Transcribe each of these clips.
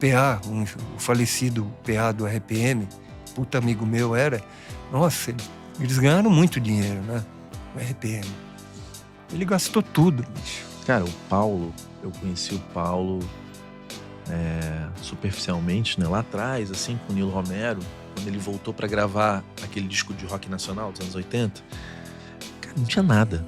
PA, o falecido PA do RPM, puta amigo meu era, nossa, eles ganharam muito dinheiro, né? O RPM. Ele gastou tudo, bicho. Cara, o Paulo, eu conheci o Paulo superficialmente, né? Lá atrás, assim, com o Nilo Romero, quando ele voltou pra gravar aquele disco de rock nacional dos anos 80. Cara, não tinha nada.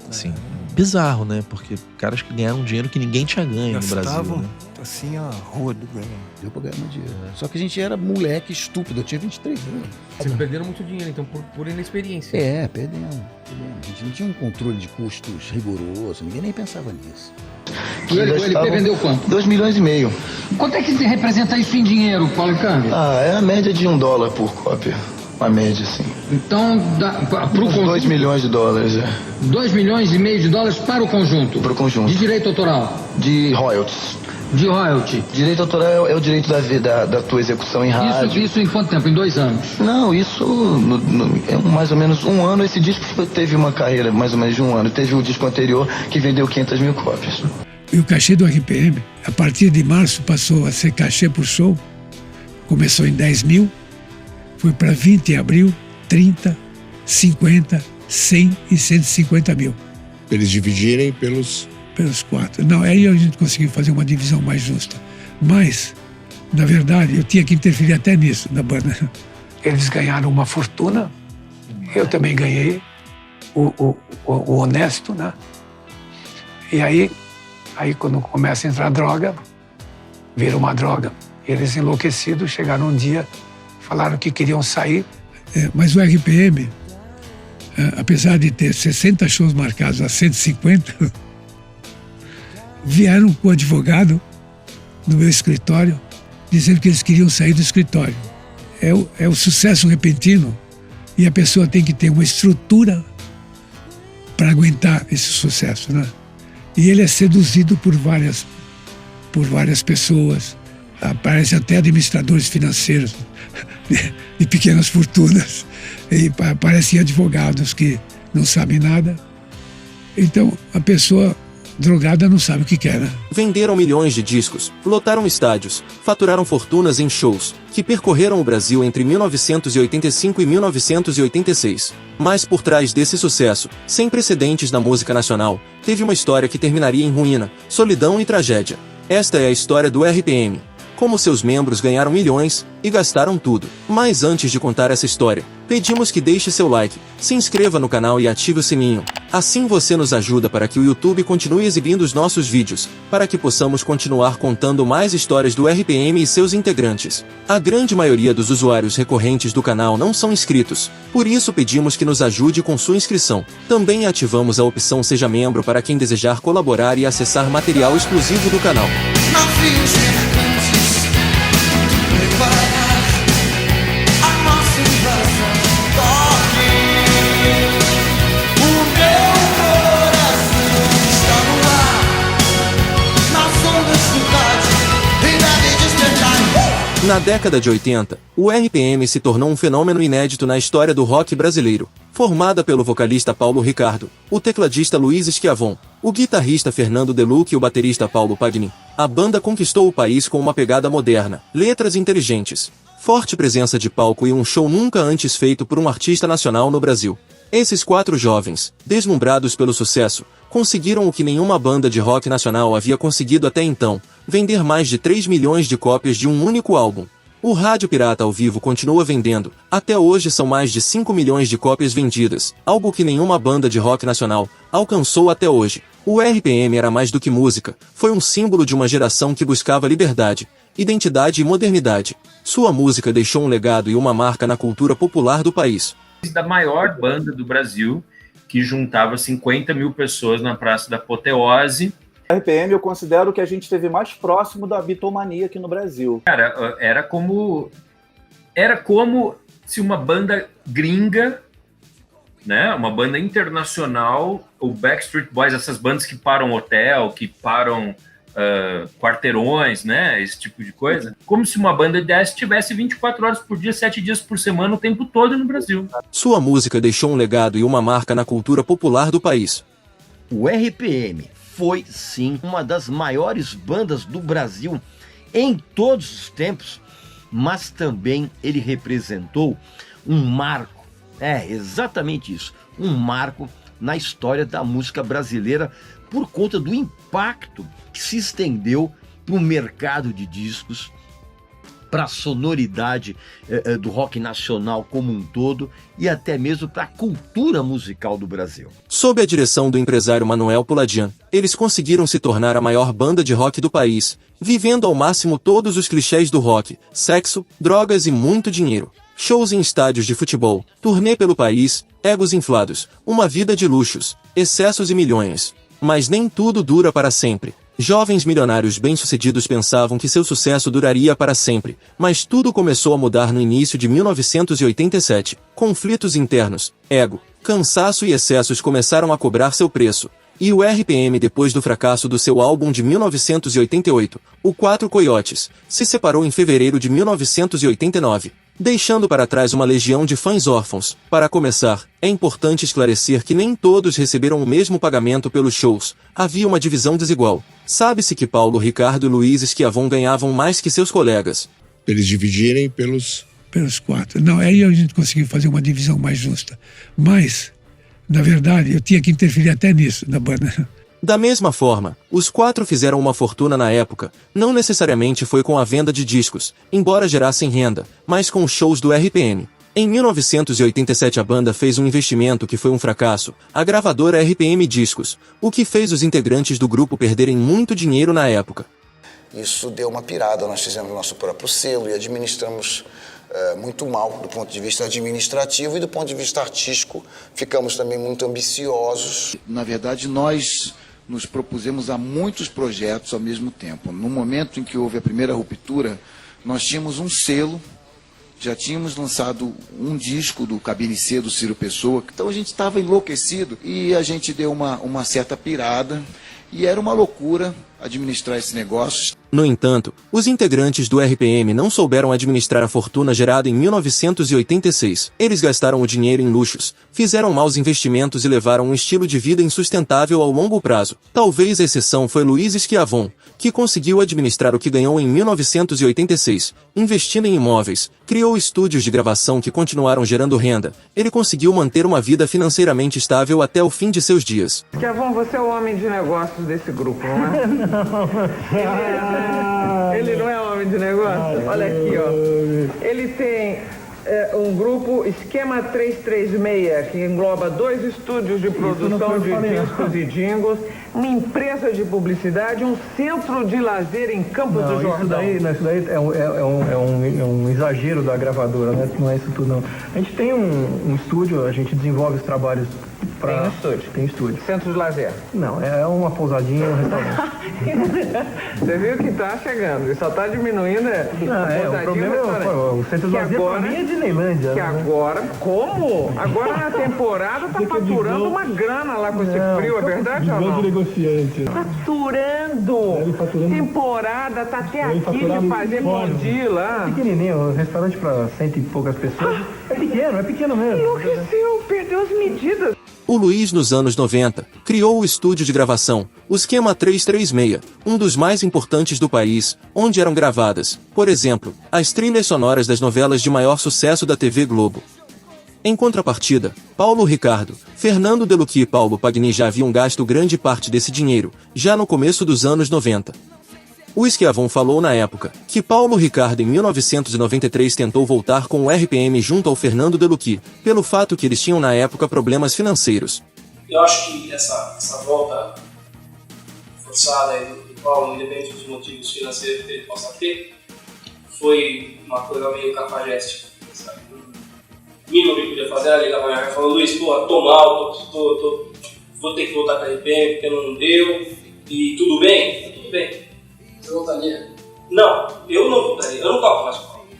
Assim, bizarro, né? Porque caras que ganharam dinheiro que ninguém tinha ganho no Brasil, né? Assim, a rodo ganhando. Deu pra ganhar muito dinheiro. Só que a gente era moleque estúpido, eu tinha 23 anos. Vocês perderam muito dinheiro, então, por inexperiência. Perdemos. A gente não tinha um controle de custos rigoroso, ninguém nem pensava nisso. O LP vendeu quanto? 2,5 milhões. Quanto é que representa isso em dinheiro, Paulo Ricardo? É a média de $1 por cópia. Uma média, assim. Então, pro conjunto... 2 milhões de dólares, 2,5 milhões de dólares para o conjunto? Para o conjunto. De direito autoral? De royalties. De royalty? Direito autoral é o direito da tua execução em rádio. Isso em quanto tempo? Em 2 anos? Não, isso é mais ou menos 1 ano. Esse disco teve uma carreira mais ou menos de 1 ano. Teve o disco anterior que vendeu 500 mil cópias. E o cachê do RPM, a partir de março, passou a ser cachê por show. Começou em 10 mil, foi para 20 em abril, 30, 50, 100 e 150 mil. Eles dividirem pelos 4. Não, aí a gente conseguiu fazer uma divisão mais justa. Mas, na verdade, eu tinha que interferir até nisso, na banda. Eles ganharam uma fortuna, eu também ganhei, o honesto, né? E aí quando começa a entrar droga, vira uma droga. Eles enlouquecidos chegaram um dia, falaram que queriam sair. Mas o RPM, apesar de ter 60 shows marcados a 150, vieram com o advogado no meu escritório, dizendo que eles queriam sair do escritório. É o sucesso repentino e a pessoa tem que ter uma estrutura para aguentar esse sucesso, né? E ele é seduzido por várias pessoas, aparecem até administradores financeiros de pequenas fortunas, e aparecem advogados que não sabem nada. Então, a pessoa drogada não sabe o que quer, né? Venderam milhões de discos, lotaram estádios, faturaram fortunas em shows, que percorreram o Brasil entre 1985 e 1986. Mas por trás desse sucesso, sem precedentes na música nacional, teve uma história que terminaria em ruína, solidão e tragédia. Esta é a história do RPM. Como seus membros ganharam milhões e gastaram tudo. Mas antes de contar essa história, pedimos que deixe seu like, se inscreva no canal e ative o sininho. Assim você nos ajuda para que o YouTube continue exibindo os nossos vídeos, para que possamos continuar contando mais histórias do RPM e seus integrantes. A grande maioria dos usuários recorrentes do canal não são inscritos, por isso pedimos que nos ajude com sua inscrição. Também ativamos a opção Seja Membro para quem desejar colaborar e acessar material exclusivo do canal. Na década de 80, o RPM se tornou um fenômeno inédito na história do rock brasileiro. Formada pelo vocalista Paulo Ricardo, o tecladista Luiz Schiavon, o guitarrista Fernando Deluc e o baterista Paulo Pagni, a banda conquistou o país com uma pegada moderna, letras inteligentes, forte presença de palco e um show nunca antes feito por um artista nacional no Brasil. Esses 4 jovens, deslumbrados pelo sucesso, conseguiram o que nenhuma banda de rock nacional havia conseguido até então, vender mais de 3 milhões de cópias de um único álbum. O Rádio Pirata ao vivo continua vendendo, até hoje são mais de 5 milhões de cópias vendidas, algo que nenhuma banda de rock nacional alcançou até hoje. O RPM era mais do que música, foi um símbolo de uma geração que buscava liberdade, identidade e modernidade. Sua música deixou um legado e uma marca na cultura popular do país. Da maior banda do Brasil, que juntava 50 mil pessoas na Praça da Apoteose. RPM eu considero que a gente esteve mais próximo da bitomania aqui no Brasil. Cara, era como se uma banda gringa, né, uma banda internacional, o Backstreet Boys, essas bandas que param hotel, que param quarteirões, né, esse tipo de coisa, como se uma banda dessa tivesse 24 horas por dia, 7 dias por semana, o tempo todo no Brasil. Sua música deixou um legado e uma marca na cultura popular do país. O RPM foi, sim, uma das maiores bandas do Brasil em todos os tempos, mas também ele representou um marco, exatamente isso, um marco na história da música brasileira por conta do impacto que se estendeu para o mercado de discos, para a sonoridade do rock nacional como um todo e até mesmo para a cultura musical do Brasil. Sob a direção do empresário Manuel Puladian, eles conseguiram se tornar a maior banda de rock do país, vivendo ao máximo todos os clichês do rock: sexo, drogas e muito dinheiro. Shows em estádios de futebol, turnê pelo país, egos inflados, uma vida de luxos, excessos e milhões. Mas nem tudo dura para sempre. Jovens milionários bem-sucedidos pensavam que seu sucesso duraria para sempre, mas tudo começou a mudar no início de 1987. Conflitos internos, ego, cansaço e excessos começaram a cobrar seu preço. E o RPM, depois do fracasso do seu álbum de 1988, O Quatro Coiotes, se separou em fevereiro de 1989. Deixando para trás uma legião de fãs órfãos. Para começar, é importante esclarecer que nem todos receberam o mesmo pagamento pelos shows. Havia uma divisão desigual. Sabe-se que Paulo Ricardo e Luiz Schiavon ganhavam mais que seus colegas. Eles dividirem pelos 4. Não, aí a gente conseguiu fazer uma divisão mais justa. Mas, na verdade, eu tinha que interferir até nisso, na banda. Da mesma forma, os 4 fizeram uma fortuna na época. Não necessariamente foi com a venda de discos, embora gerassem renda, mas com os shows do RPM. Em 1987 a banda fez um investimento que foi um fracasso, a gravadora RPM Discos, o que fez os integrantes do grupo perderem muito dinheiro na época. Isso deu uma pirada, nós fizemos nosso próprio selo e administramos muito mal do ponto de vista administrativo e do ponto de vista artístico. Ficamos também muito ambiciosos. Na verdade, nós nos propusemos a muitos projetos ao mesmo tempo. No momento em que houve a primeira ruptura, nós tínhamos um selo, já tínhamos lançado um disco do Cabine C, do Ciro Pessoa, então a gente estava enlouquecido e a gente deu uma certa pirada e era uma loucura administrar esse negócio. No entanto, os integrantes do RPM não souberam administrar a fortuna gerada em 1986. Eles gastaram o dinheiro em luxos, fizeram maus investimentos e levaram um estilo de vida insustentável ao longo prazo. Talvez a exceção foi Luiz Schiavon, que conseguiu administrar o que ganhou em 1986, investindo em imóveis, criou estúdios de gravação que continuaram gerando renda. Ele conseguiu manter uma vida financeiramente estável até o fim de seus dias. Schiavon, você é o homem de negócios desse grupo, não é? Ele não é homem de negócio? Olha aqui, ó. Ele tem um grupo Esquema 336, que engloba 2 estúdios de produção de discos e jingles, uma empresa de publicidade, um centro de lazer em Campos do Jordão. Isso daí é um exagero da gravadora, né? Não é isso tudo, não. A gente tem um estúdio, a gente desenvolve os trabalhos Tem estúdio? Tem estúdio. Centro de lazer? Não, é uma pousadinha, um restaurante. Você viu que tá chegando, e só tá diminuindo o problema é o centro de lazer pra mim é Disneylândia. Que agora, como? Agora na temporada tá faturando uma grana lá com esse frio, é verdade ou não? Negociante. Faturando. Temporada, tá até aqui de fazer bondi lá. Pequenininho, um restaurante pra 100 e poucas pessoas. É pequeno mesmo. Enlouqueceu, perdeu as medidas. O Luiz, nos anos 90, criou o estúdio de gravação, o Esquema 336, um dos mais importantes do país, onde eram gravadas, por exemplo, as trilhas sonoras das novelas de maior sucesso da TV Globo. Em contrapartida, Paulo Ricardo, Fernando Delucchi e Paulo Pagni já haviam gasto grande parte desse dinheiro, já no começo dos anos 90. O Schiavon falou na época que Paulo Ricardo em 1993 tentou voltar com o RPM junto ao Fernando Delucchi, pelo fato que eles tinham na época problemas financeiros. Eu acho que essa volta forçada do Paulo, independente dos motivos financeiros que ele possa ter, foi uma coisa meio cafajeste, sabe? O mínimo que ele podia fazer era ligar pra minha mãe falando: Luiz, pô, tô mal, vou ter que voltar pra RPM porque não deu, e tudo bem? Tudo bem. Você voltaria? Não, eu não voltaria, eu não toco mais com ele.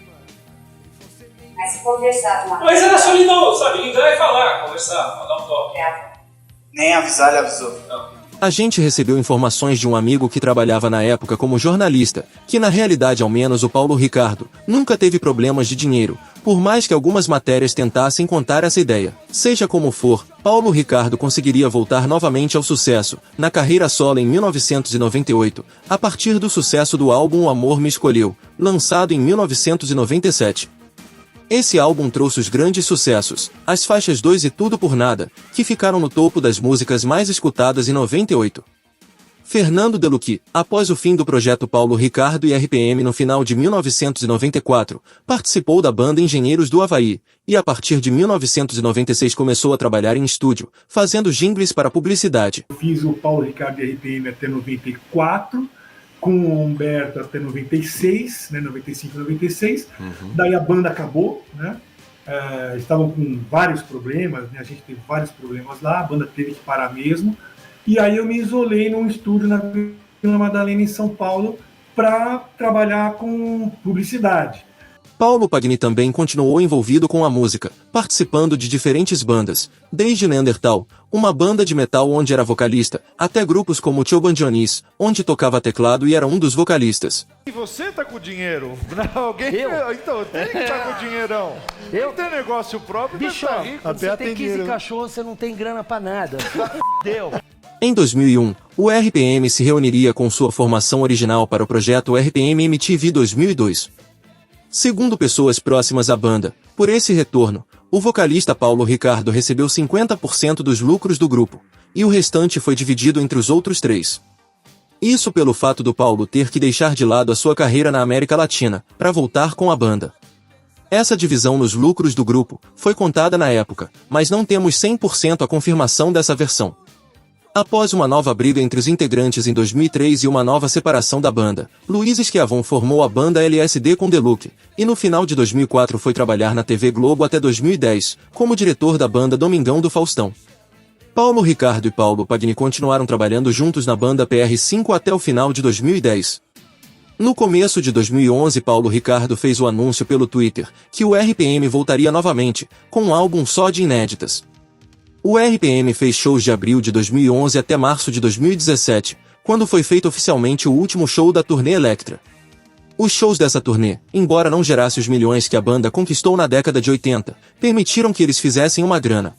Mas se conversar com uma Mas era só ligar, sabe? Ligar e falar, conversar, dar um toque. Nem avisar, ele avisou. Não. A gente recebeu informações de um amigo que trabalhava na época como jornalista, que na realidade ao menos o Paulo Ricardo nunca teve problemas de dinheiro, por mais que algumas matérias tentassem contar essa ideia. Seja como for, Paulo Ricardo conseguiria voltar novamente ao sucesso, na carreira solo em 1998, a partir do sucesso do álbum O Amor Me Escolheu, lançado em 1997. Esse álbum trouxe os grandes sucessos, as faixas 2 e Tudo por Nada, que ficaram no topo das músicas mais escutadas em 98. Fernando Delucchi, após o fim do projeto Paulo Ricardo e RPM no final de 1994, participou da banda Engenheiros do Havaí, e a partir de 1996 começou a trabalhar em estúdio, fazendo jingles para publicidade. Eu fiz o Paulo Ricardo e RPM até 94, com o Humberto até 96, né, 95 e 96, Daí a banda acabou, né? Estavam com vários problemas, né? A gente teve vários problemas lá, a banda teve que parar mesmo, e aí eu me isolei num estúdio na Vila Madalena, em São Paulo, para trabalhar com publicidade. Paulo Pagni também continuou envolvido com a música, participando de diferentes bandas, desde Neandertal, uma banda de metal onde era vocalista, até grupos como Tioban Dionis, onde tocava teclado e era um dos vocalistas. E você tá com dinheiro? Alguém? Então, tem que estar com dinheirão. Eu tem negócio próprio, bicho, tá rico. você tem 15 cachorros, você não tem grana pra nada. Deu. Em 2001, o RPM se reuniria com sua formação original para o projeto RPM MTV 2002. Segundo pessoas próximas à banda, por esse retorno, o vocalista Paulo Ricardo recebeu 50% dos lucros do grupo, e o restante foi dividido entre os outros 3. Isso pelo fato do Paulo ter que deixar de lado a sua carreira na América Latina, para voltar com a banda. Essa divisão nos lucros do grupo foi contada na época, mas não temos 100% a confirmação dessa versão. Após uma nova briga entre os integrantes em 2003 e uma nova separação da banda, Luiz Schiavon formou a banda LSD com Delucchi, e no final de 2004 foi trabalhar na TV Globo até 2010, como diretor da banda Domingão do Faustão. Paulo Ricardo e Paulo Pagni continuaram trabalhando juntos na banda PR5 até o final de 2010. No começo de 2011, Paulo Ricardo fez o anúncio pelo Twitter que o RPM voltaria novamente, com um álbum só de inéditas. O RPM fez shows de abril de 2011 até março de 2017, quando foi feito oficialmente o último show da turnê Electra. Os shows dessa turnê, embora não gerasse os milhões que a banda conquistou na década de 80, permitiram que eles fizessem uma grana.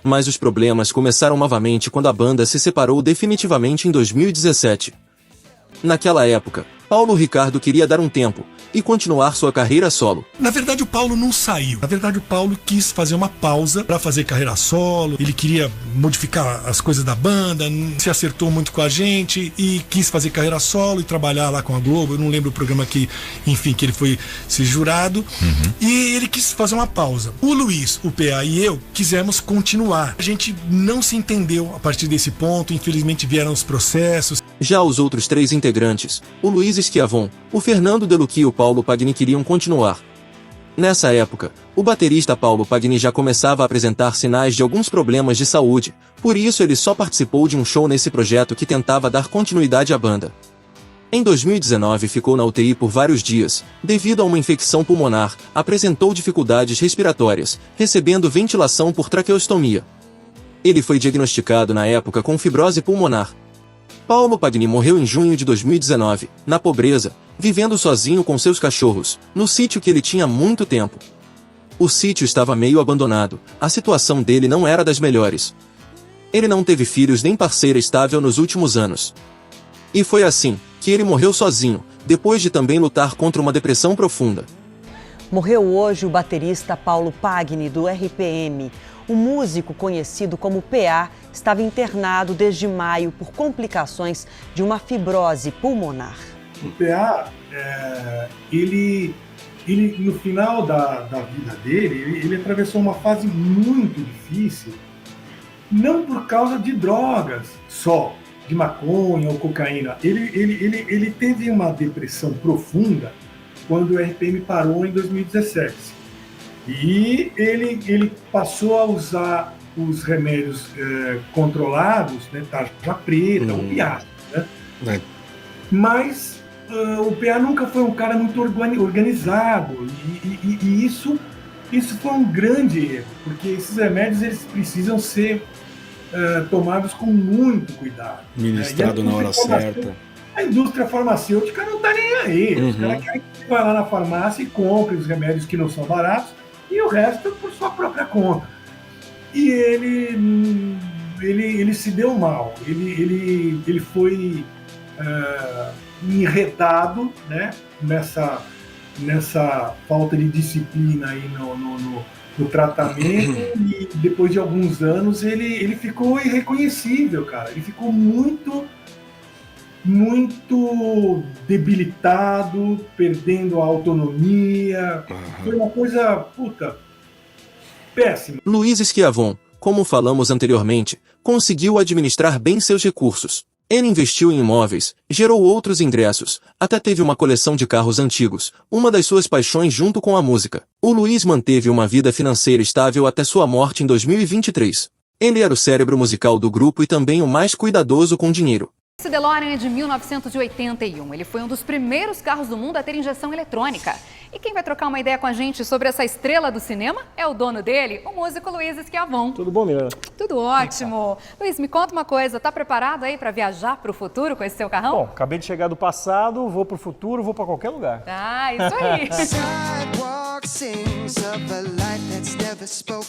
Mas os problemas começaram novamente quando a banda se separou definitivamente em 2017. Naquela época, Paulo Ricardo queria dar um tempo e continuar sua carreira solo. Na verdade, o Paulo não saiu. Na verdade, o Paulo quis fazer uma pausa para fazer carreira solo. Ele queria modificar as coisas da banda, não se acertou muito com a gente e quis fazer carreira solo e trabalhar lá com a Globo. Eu não lembro o programa que, enfim, que ele foi ser jurado. E ele quis fazer uma pausa. O Luiz, o PA e eu quisemos continuar. A gente não se entendeu a partir desse ponto. Infelizmente vieram os processos. Já os outros 3 integrantes, o Luiz Schiavon, o Fernando Delucchi e o Paulo Pagni queriam continuar. Nessa época, o baterista Paulo Pagni já começava a apresentar sinais de alguns problemas de saúde, por isso ele só participou de um show nesse projeto que tentava dar continuidade à banda. Em 2019 ficou na UTI por vários dias, devido a uma infecção pulmonar, apresentou dificuldades respiratórias, recebendo ventilação por traqueostomia. Ele foi diagnosticado na época com fibrose pulmonar. Paulo Pagni morreu em junho de 2019, na pobreza, vivendo sozinho com seus cachorros, no sítio que ele tinha há muito tempo. O sítio estava meio abandonado, a situação dele não era das melhores. Ele não teve filhos nem parceira estável nos últimos anos. E foi assim que ele morreu sozinho, depois de também lutar contra uma depressão profunda. Morreu hoje o baterista Paulo Pagni, do RPM. O músico, conhecido como PA, estava internado desde maio por complicações de uma fibrose pulmonar. O PA, ele no final da vida dele, ele atravessou uma fase muito difícil, não por causa de drogas só, de maconha ou cocaína. Ele teve uma depressão profunda quando o RPM parou em 2017. E ele passou a usar os remédios controlados, né, tarja preta, opiáceos, né? Mas o PA nunca foi um cara muito organizado e isso foi um grande erro, porque esses remédios eles precisam ser tomados com muito cuidado. Ministrado na hora certa. A indústria farmacêutica não está nem aí. Os caras querem que você vá lá na farmácia e compre os remédios que não são baratos e o resto por sua própria conta. E ele se deu mal. Ele foi enredado, né, nessa falta de disciplina aí no tratamento e depois de alguns anos ele ficou irreconhecível, cara. Ele ficou muito debilitado, perdendo a autonomia. Foi uma coisa, péssima. Luiz Schiavon, como falamos anteriormente, conseguiu administrar bem seus recursos. Ele investiu em imóveis, gerou outros ingressos, até teve uma coleção de carros antigos, uma das suas paixões junto com a música. O Luiz manteve uma vida financeira estável até sua morte em 2023. Ele era o cérebro musical do grupo e também o mais cuidadoso com dinheiro. Esse DeLorean é de 1981. Ele foi um dos primeiros carros do mundo a ter injeção eletrônica. E quem vai trocar uma ideia com a gente sobre essa estrela do cinema é o dono dele, o músico Luiz Schiavon. Tudo bom, Milena? Tudo ótimo. Luiz, me conta uma coisa, tá preparado aí para viajar para o futuro com esse seu carrão? Bom, acabei de chegar do passado, vou pro futuro, vou para qualquer lugar. Ah, isso aí.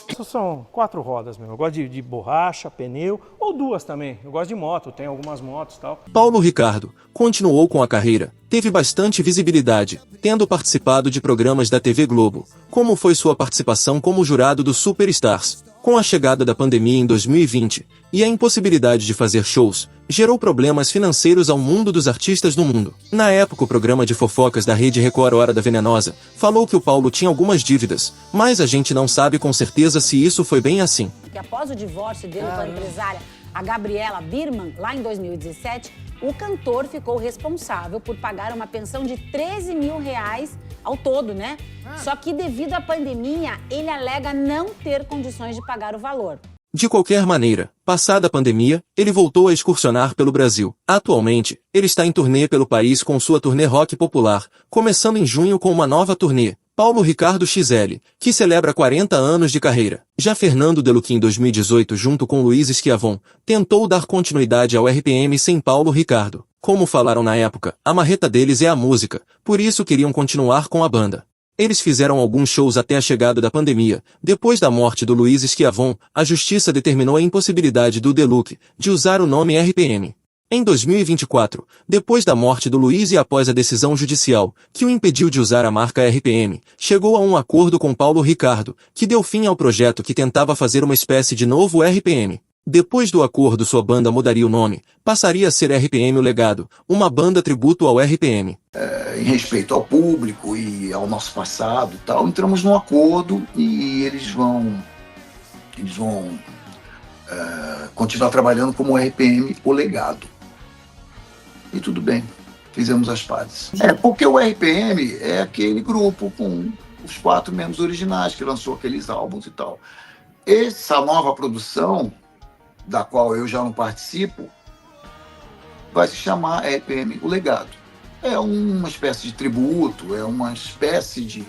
Isso são 4 rodas mesmo. Eu gosto de borracha, pneu, ou 2 também. Eu gosto de moto, tenho algumas motos e tal. Paulo Ricardo continuou com a carreira, teve bastante visibilidade, tendo participado de programas da TV Globo, como foi sua participação como jurado do Superstars. Com a chegada da pandemia em 2020 e a impossibilidade de fazer shows, gerou problemas financeiros ao mundo dos artistas no mundo. Na época, o programa de fofocas da Rede Record Hora da Venenosa falou que o Paulo tinha algumas dívidas, mas a gente não sabe com certeza se isso foi bem assim. Após o divórcio dele com a empresária, a Gabriela Birman, lá em 2017, o cantor ficou responsável por pagar uma pensão de R$13 mil ao todo, né? Só que devido à pandemia, ele alega não ter condições de pagar o valor. De qualquer maneira, passada a pandemia, ele voltou a excursionar pelo Brasil. Atualmente, ele está em turnê pelo país com sua turnê rock popular, começando em junho com uma nova turnê, Paulo Ricardo XL, que celebra 40 anos de carreira. Já Fernando Deluc, em 2018, junto com Luiz Schiavon, tentou dar continuidade ao RPM sem Paulo Ricardo. Como falaram na época, a marreta deles é a música, por isso queriam continuar com a banda. Eles fizeram alguns shows até a chegada da pandemia. Depois da morte do Luiz Schiavon, a justiça determinou a impossibilidade do Deluc de usar o nome RPM. Em 2024, depois da morte do Luiz e após a decisão judicial, que o impediu de usar a marca RPM, chegou a um acordo com Paulo Ricardo, que deu fim ao projeto que tentava fazer uma espécie de novo RPM. Depois do acordo, sua banda mudaria o nome, passaria a ser RPM O Legado, uma banda tributo ao RPM. Em respeito ao público e ao nosso passado e tal, entramos num acordo e eles vão continuar trabalhando como RPM O Legado. E tudo bem, fizemos as pazes. Porque o RPM é aquele grupo com os 4 membros originais que lançou aqueles álbuns e tal. Essa nova produção, da qual eu já não participo, vai se chamar RPM O Legado. É uma espécie de tributo, é uma espécie de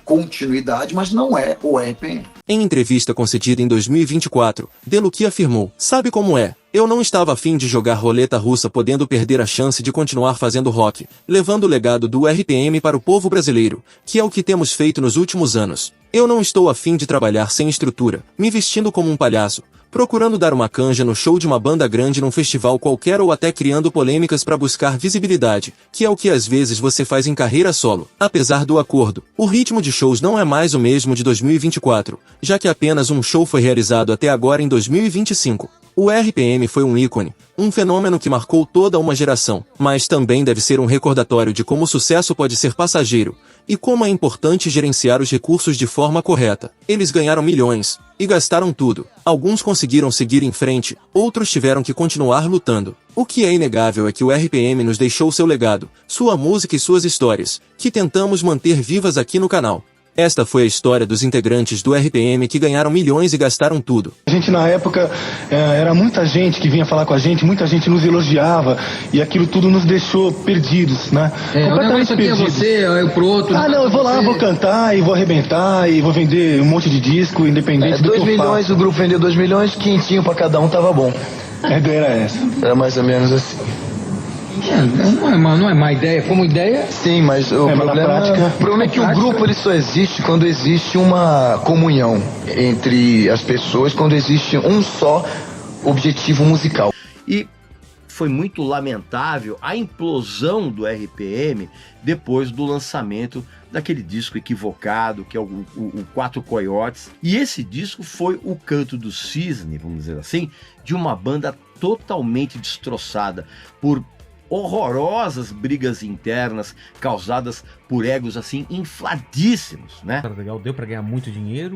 continuidade, mas não é o RPM. Em entrevista concedida em 2024, Deluc afirmou: "Sabe como é? Eu não estava afim de jogar roleta russa podendo perder a chance de continuar fazendo rock, levando o legado do RPM para o povo brasileiro, que é o que temos feito nos últimos anos. Eu não estou afim de trabalhar sem estrutura, me vestindo como um palhaço, procurando dar uma canja no show de uma banda grande num festival qualquer ou até criando polêmicas para buscar visibilidade, que é o que às vezes você faz em carreira solo. Apesar do acordo, o ritmo de shows não é mais o mesmo de 2024, já que apenas um show foi realizado até agora em 2025. O RPM foi um ícone, um fenômeno que marcou toda uma geração, mas também deve ser um recordatório de como o sucesso pode ser passageiro, e como é importante gerenciar os recursos de forma correta. Eles ganharam milhões, e gastaram tudo. Alguns conseguiram seguir em frente, outros tiveram que continuar lutando. O que é inegável é que o RPM nos deixou seu legado, sua música e suas histórias, que tentamos manter vivas aqui no canal. Esta foi a história dos integrantes do RPM que ganharam milhões e gastaram tudo. A gente na época era muita gente que vinha falar com a gente, muita gente nos elogiava e aquilo tudo nos deixou perdidos, né? Completamente perdidos. Você, eu pro outro. Eu vou lá, vou cantar e vou arrebentar e vou vender um monte de disco independente do que 2 milhões, o grupo vendeu 2 milhões, quentinho pra cada um, tava bom. A ideia era essa. Era mais ou menos assim. Não é má ideia, como ideia. Sim, mas o problema é que o grupo ele só existe quando existe uma comunhão entre as pessoas, quando existe um só objetivo musical. E foi muito lamentável a implosão do RPM depois do lançamento daquele disco equivocado, que é o Quatro Coiotes. E esse disco foi o canto do cisne, vamos dizer assim, de uma banda totalmente destroçada por horrorosas brigas internas causadas por egos assim infladíssimos, né? Era legal, deu pra ganhar muito dinheiro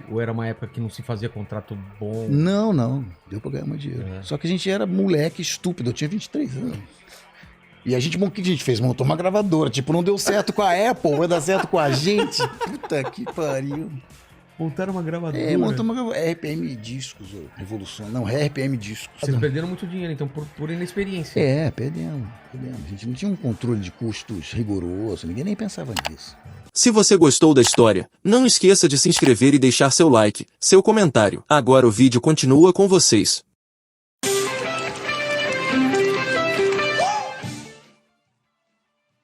ou era uma época que não se fazia contrato bom? Não, deu pra ganhar muito dinheiro. Só que a gente era moleque estúpido, eu tinha 23 anos. E a gente, o que a gente fez? Montou uma gravadora, tipo, não deu certo com a Apple, vai dar certo com a gente. Puta que pariu. Montaram uma gravadora. Montamos uma gravadora. RPM Discos, Revolução. Não, RPM Discos. Vocês perderam muito dinheiro, então, por inexperiência. Perdemos. A gente não tinha um controle de custos rigoroso, ninguém nem pensava nisso. Se você gostou da história, não esqueça de se inscrever e deixar seu like, seu comentário. Agora o vídeo continua com vocês.